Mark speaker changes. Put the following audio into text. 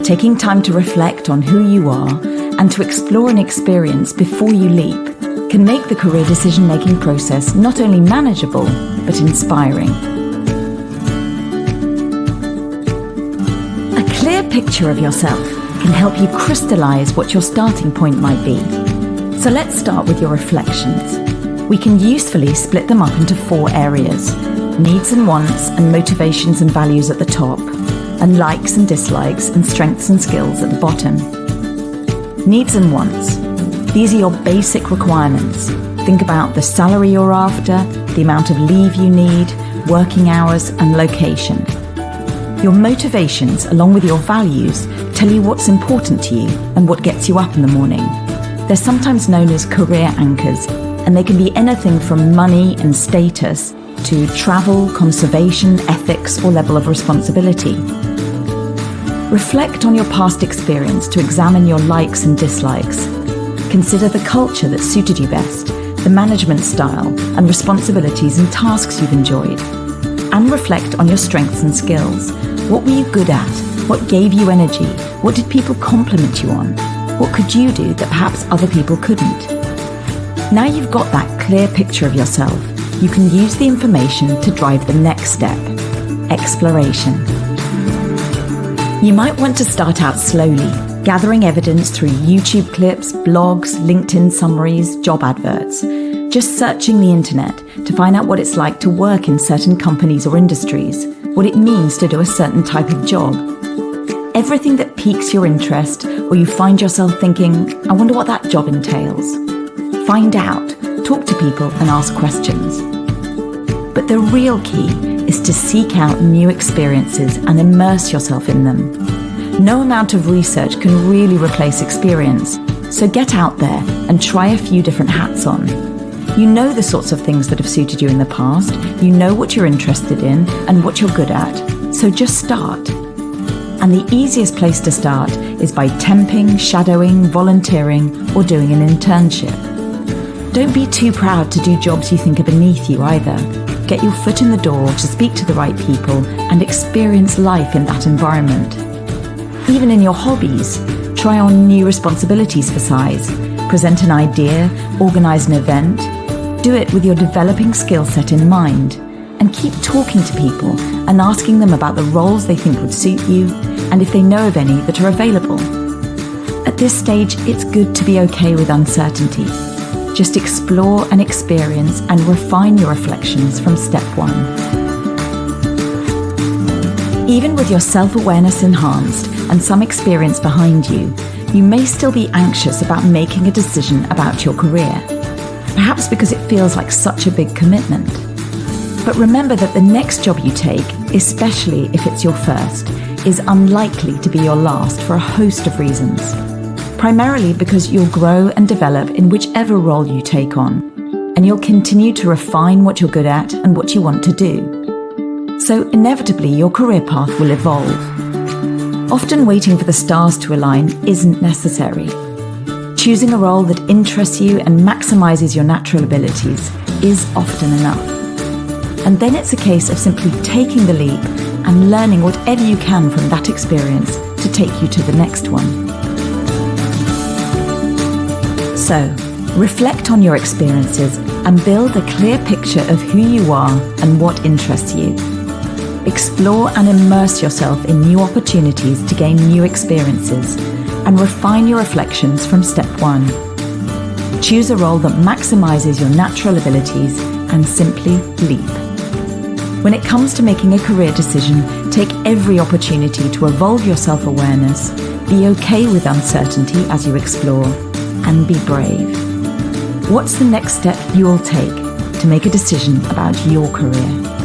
Speaker 1: Taking time to reflect on who you are and to explore an experience before you leap can make the career decision-making process not only manageable, but inspiring. A clear picture of yourself can help you crystallize what your starting point might be. So let's start with your reflections. We can usefully split them up into 4 areas: needs and wants and motivations and values at the top, and likes and dislikes and strengths and skills at the bottom. Needs and wants. These are your basic requirements. Think about the salary you're after, the amount of leave you need, working hours, and location. Your motivations, along with your values, tell you what's important to you and what gets you up in the morning. They're sometimes known as career anchors, and they can be anything from money and status to travel, conservation, ethics, or level of responsibility. Reflect on your past experience to examine your likes and dislikes. Consider the culture that suited you best, the management style and responsibilities and tasks you've enjoyed. And reflect on your strengths and skills. What were you good at? What gave you energy? What did people compliment you on? What could you do that perhaps other people couldn't? Now you've got that clear picture of yourself, you can use the information to drive the next step: exploration. You might want to start out slowly, gathering evidence through YouTube clips, blogs, LinkedIn summaries, job adverts. Just searching the internet to find out what it's like to work in certain companies or industries, what it means to do a certain type of job. Everything that piques your interest or you find yourself thinking, I wonder what that job entails. Find out, talk to people and ask questions. But the real key is to seek out new experiences and immerse yourself in them. No amount of research can really replace experience, so get out there and try a few different hats on. You know the sorts of things that have suited you in the past, you know what you're interested in and what you're good at, so just start. And the easiest place to start is by temping, shadowing, volunteering, or doing an internship. Don't be too proud to do jobs you think are beneath you either. Get your foot in the door to speak to the right people and experience life in that environment. Even in your hobbies, try on new responsibilities for size. Present an idea, organize an event. Do it with your developing skill set in mind. And keep talking to people and asking them about the roles they think would suit you and if they know of any that are available. At this stage, it's good to be okay with uncertainty. Just explore and experience and refine your reflections from step 1. Even with your self-awareness enhanced and some experience behind you, you may still be anxious about making a decision about your career, perhaps because it feels like such a big commitment. But remember that the next job you take, especially if it's your first, is unlikely to be your last for a host of reasons. Primarily because you'll grow and develop in whichever role you take on, and you'll continue to refine what you're good at and what you want to do. So inevitably your career path will evolve. Often waiting for the stars to align isn't necessary. Choosing a role that interests you and maximizes your natural abilities is often enough. And then it's a case of simply taking the leap and learning whatever you can from that experience to take you to the next one. So, reflect on your experiences and build a clear picture of who you are and what interests you. Explore and immerse yourself in new opportunities to gain new experiences and refine your reflections from step 1. Choose a role that maximizes your natural abilities and simply leap. When it comes to making a career decision, take every opportunity to evolve your self-awareness, be okay with uncertainty as you explore, and be brave. What's the next step you'll take to make a decision about your career?